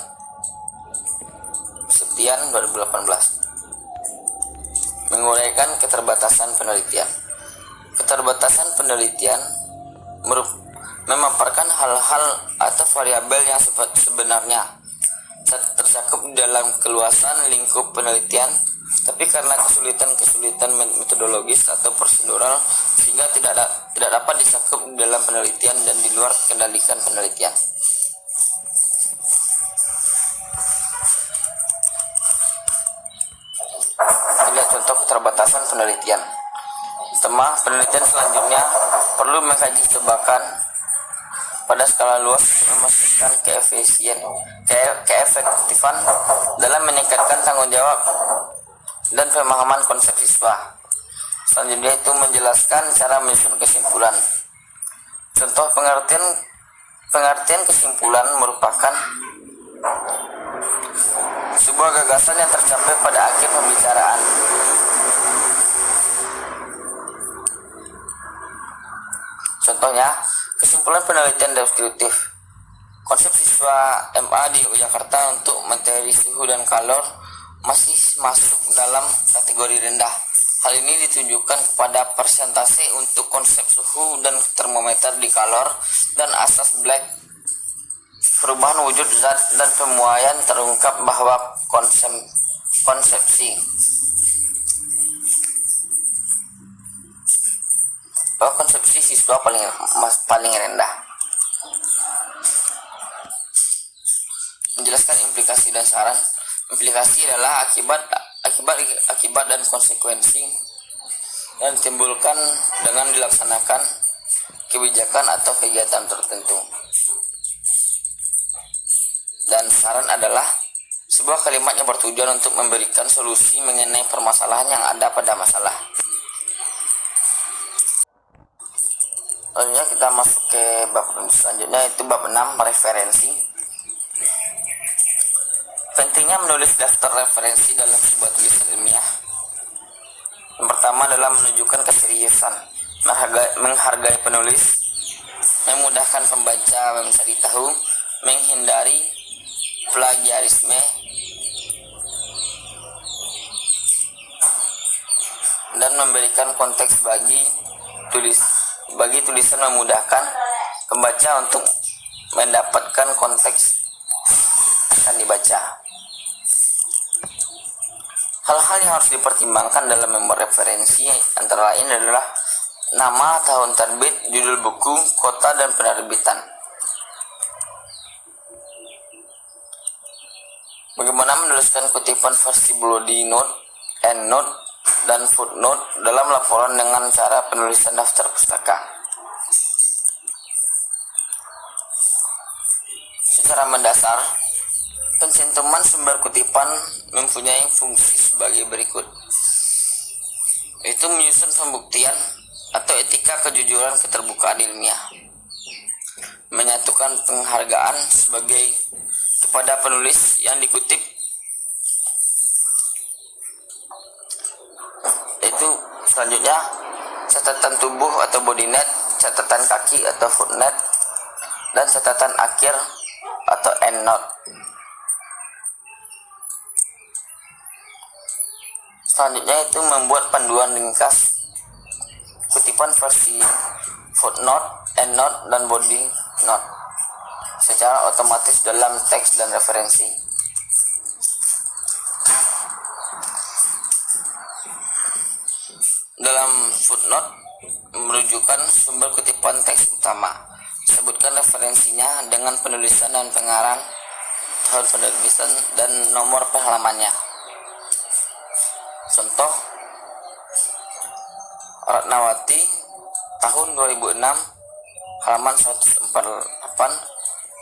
Sekian 2018. Menguraikan keterbatasan penelitian. Keterbatasan penelitian memaparkan hal-hal atau variabel yang sebenarnya tercakup dalam keluasan lingkup penelitian, tapi karena kesulitan metodologis atau prosedural sehingga tidak dapat dicakup dalam penelitian dan di luar kendalikan penelitian. Lihat contoh keterbatasan penelitian. Penelitian selanjutnya perlu mengkaji jebakan pada skala luas memastikan keefektifan dalam meningkatkan tanggung jawab dan pemahaman konsep siswa. Selanjutnya itu menjelaskan cara menyusun kesimpulan. Contoh pengertian kesimpulan merupakan sebuah gagasan yang tercapai pada akhir pembicaraan. Contohnya, kesimpulan penelitian deskriptif. Konsep siswa MA di Yogyakarta untuk materi suhu dan kalor masih masuk dalam kategori rendah. Hal ini ditunjukkan kepada persentase untuk konsep suhu dan termometer di kalor dan asas Black. Perubahan wujud zat dan pemuaian terungkap bahwa konsepsi siswa paling rendah. Menjelaskan implikasi dan saran. Implikasi adalah akibat dan konsekuensi yang ditimbulkan dengan dilaksanakan kebijakan atau kegiatan tertentu. Dan saran adalah sebuah kalimat yang bertujuan untuk memberikan solusi mengenai permasalahan yang ada pada masalah. Lalu kita masuk ke bab selanjutnya, itu bab 6, referensi. Pentingnya menulis daftar referensi dalam sebuah tulisan ilmiah. Yang pertama adalah menunjukkan keseriusan, menghargai penulis, memudahkan pembaca mencari tahu, menghindari plagiarisme, dan memberikan konteks bagi tulisan, memudahkan pembaca untuk mendapatkan konteks akan dibaca. Hal-hal yang harus dipertimbangkan dalam membuat referensi antara lain adalah nama, tahun terbit, judul buku, kota, dan penerbitan. Bagaimana menuliskan kutipan versi Bloody Note endnote, dan footnote dalam laporan dengan cara penulisan daftar pustaka. Secara mendasar, pencantuman sumber kutipan mempunyai fungsi sebagai berikut, yaitu menyusun pembuktian atau etika kejujuran keterbukaan ilmiah, menyatukan penghargaan sebagai kepada penulis yang dikutip, yaitu selanjutnya catatan tubuh atau body note, catatan kaki atau footnote, dan catatan akhir atau endnote. Selanjutnya itu membuat panduan ringkas kutipan versi footnote, endnote, dan body note secara otomatis dalam teks dan referensi. Dalam footnote merujukan sumber kutipan teks utama, sebutkan referensinya dengan penulisan dan pengarang, tahun penerbitan, dan nomor halamannya. Contoh, Ratnawati tahun 2006 halaman 148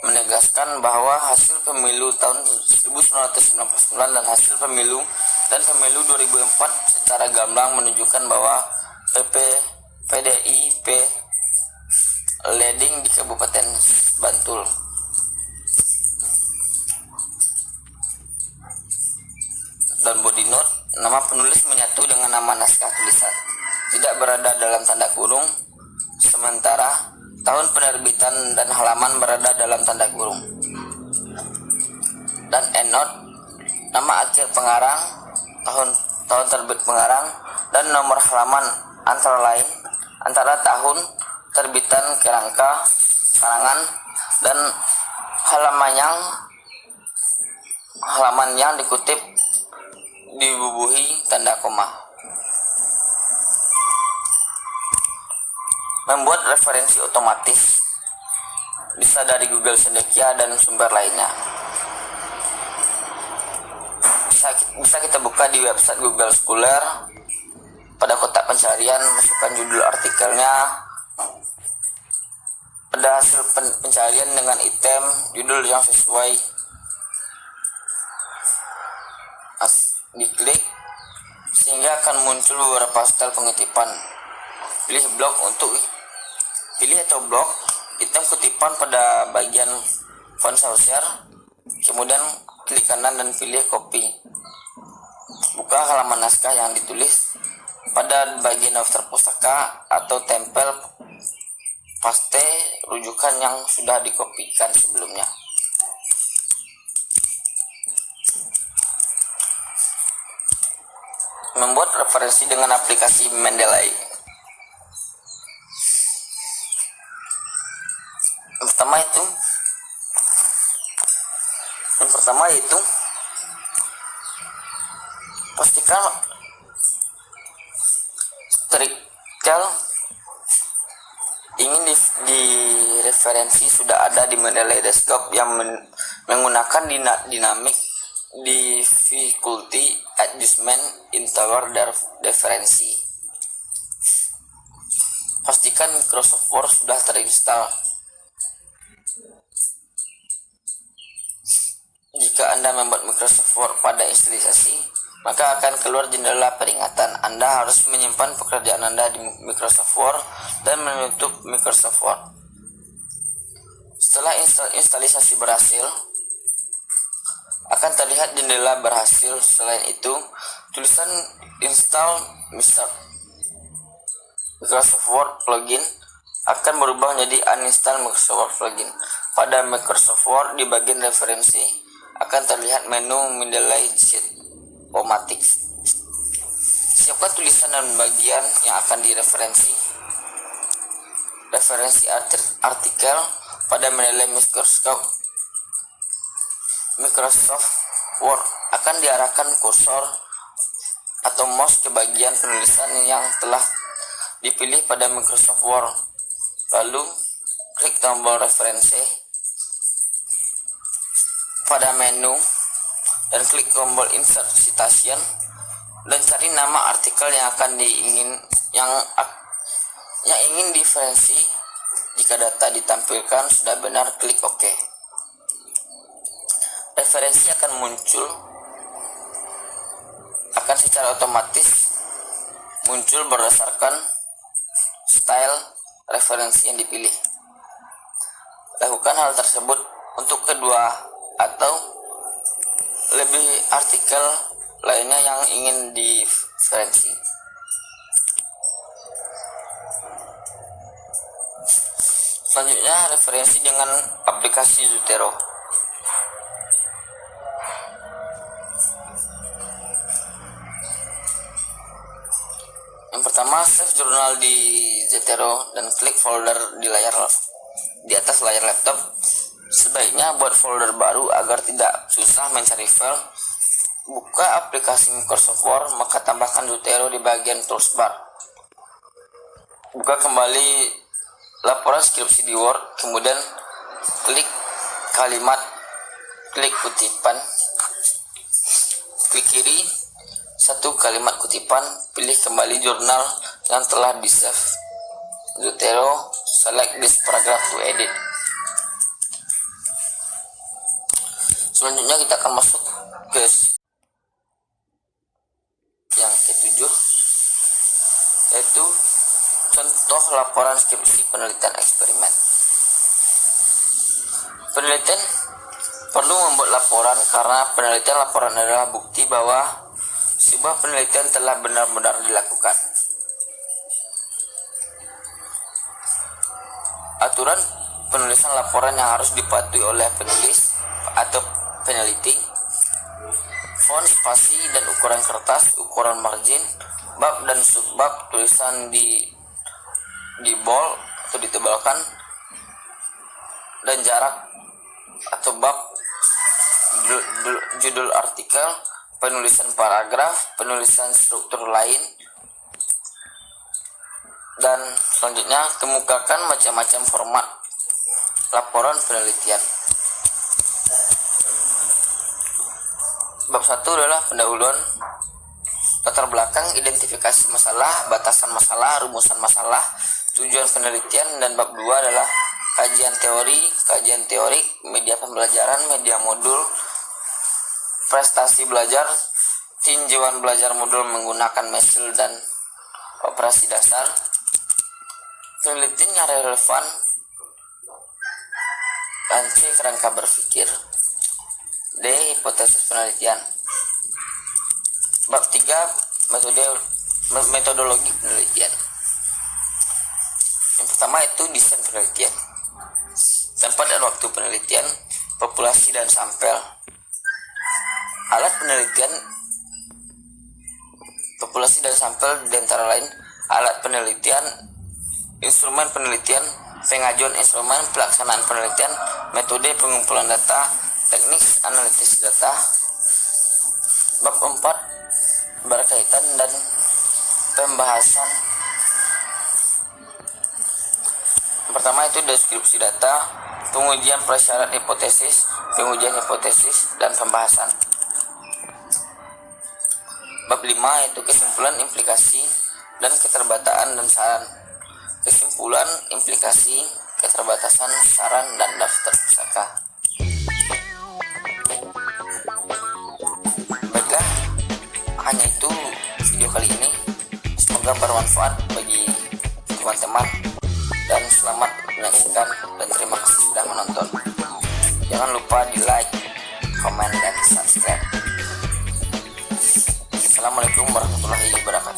menegaskan bahwa hasil pemilu tahun 1999 dan hasil pemilu dan pemilu 2004 secara gamblang menunjukkan bahwa PDIP leading di Kabupaten Bantul. Dan body note, nama penulis menyatu dengan nama naskah tulisan, tidak berada dalam tanda kurung, sementara tahun penerbitan dan halaman berada dalam tanda kurung. Dan endnote, nama akhir pengarang, tahun terbit pengarang, dan nomor halaman antara tahun terbitan kerangka karangan dan halaman yang dikutip dibubuhi tanda koma. Membuat referensi otomatis bisa dari Google Sendekia dan sumber lainnya. Bisa kita buka di website Google Scholar. Pada kotak pencarian masukkan judul artikelnya, pada hasil pencarian dengan item judul yang sesuai, diklik sehingga akan muncul beberapa style pengutipan. Pilih atau blok item kutipan pada bagian font Saussure, kemudian klik kanan dan pilih copy. Buka halaman naskah yang ditulis pada bagian daftar pustaka atau tempel paste rujukan yang sudah dikopikan sebelumnya. Membuat referensi dengan aplikasi Mendeley. Yang pertama yaitu pastikan strikel ingin di referensi sudah ada di Mendeley Desktop yang menggunakan dynamic difficulty adjustment interval referensi. Pastikan Microsoft Word sudah terinstall. Jika Anda membuat Microsoft Word pada instalisasi, maka akan keluar jendela peringatan. Anda harus menyimpan pekerjaan Anda di Microsoft Word dan menutup Microsoft Word. Setelah instalisasi berhasil, akan terlihat jendela berhasil. Selain itu, tulisan install Microsoft Word plugin akan berubah menjadi uninstall Microsoft Word plugin. Pada Microsoft Word di bagian referensi akan terlihat menu Mendeley Sheet Omatic. Siapkan tulisan dan bagian yang akan direferensi. Referensi artikel pada Mendeley Microsoft Word akan diarahkan kursor atau mouse ke bagian penulisan yang telah dipilih pada Microsoft Word. Lalu klik tombol referensi pada menu dan klik tombol insert citation dan cari nama artikel yang ingin diferensi. Jika data ditampilkan sudah benar, klik OK. Referensi akan secara otomatis muncul berdasarkan style referensi yang dipilih. Lakukan hal tersebut untuk kedua atau lebih artikel lainnya yang ingin diferensi. Selanjutnya, referensi dengan aplikasi Zotero. Yang pertama, save jurnal di Zotero dan klik folder di atas layar laptop. Sebaiknya buat folder baru agar tidak susah mencari file. Buka aplikasi Microsoft Word, maka tambahkan Zotero di bagian toolbar. Buka kembali laporan skripsi di Word, kemudian klik kutipan, klik kiri satu kalimat kutipan, pilih kembali jurnal yang telah di save. Zotero, select this paragraph to edit. Selanjutnya kita akan masuk ke yang ke-7, yaitu contoh laporan skripsi penelitian eksperimen. Penelitian perlu membuat laporan karena penelitian laporan adalah bukti bahwa sebuah penelitian telah benar-benar dilakukan. Aturan penulisan laporan yang harus dipatuhi oleh penulis atau peneliti: font, spasi, dan ukuran kertas, ukuran margin, bab dan subbab, tulisan di bold atau ditebalkan, dan jarak atau bab, judul artikel, penulisan paragraf, penulisan struktur lain. Dan selanjutnya, kemukakan macam-macam format laporan penelitian. Bab 1 adalah pendahuluan, latar belakang, identifikasi masalah, batasan masalah, rumusan masalah, tujuan penelitian. Dan bab 2 adalah kajian teorik, media pembelajaran, media modul, prestasi belajar, tinjauan belajar modul menggunakan mesil dan operasi dasar, penelitian yang relevan, dan C, kerangka berpikir. D, hipotesis penelitian. Bab 3, metodologi penelitian. Yang pertama itu desain penelitian, tempat dan waktu penelitian, populasi dan sampel, alat penelitian, populasi dan sampel, di antara lain alat penelitian, instrumen penelitian, pengajuan instrumen, pelaksanaan penelitian, metode pengumpulan data, teknik analisis data. Bab 4 berkaitan dan pembahasan. Yang pertama itu deskripsi data, pengujian prasyarat hipotesis, pengujian hipotesis, dan pembahasan. Bab 5 yaitu kesimpulan, implikasi, dan keterbatasan dan saran. Kesimpulan, implikasi, keterbatasan, saran, dan daftar pusaka. Baiklah, hanya itu video kali ini. Semoga bermanfaat bagi teman-teman, dan selamat menyaksikan, dan terima kasih sudah menonton. Jangan lupa di like, komen, dan subscribe. Assalamualaikum warahmatullahi wabarakatuh.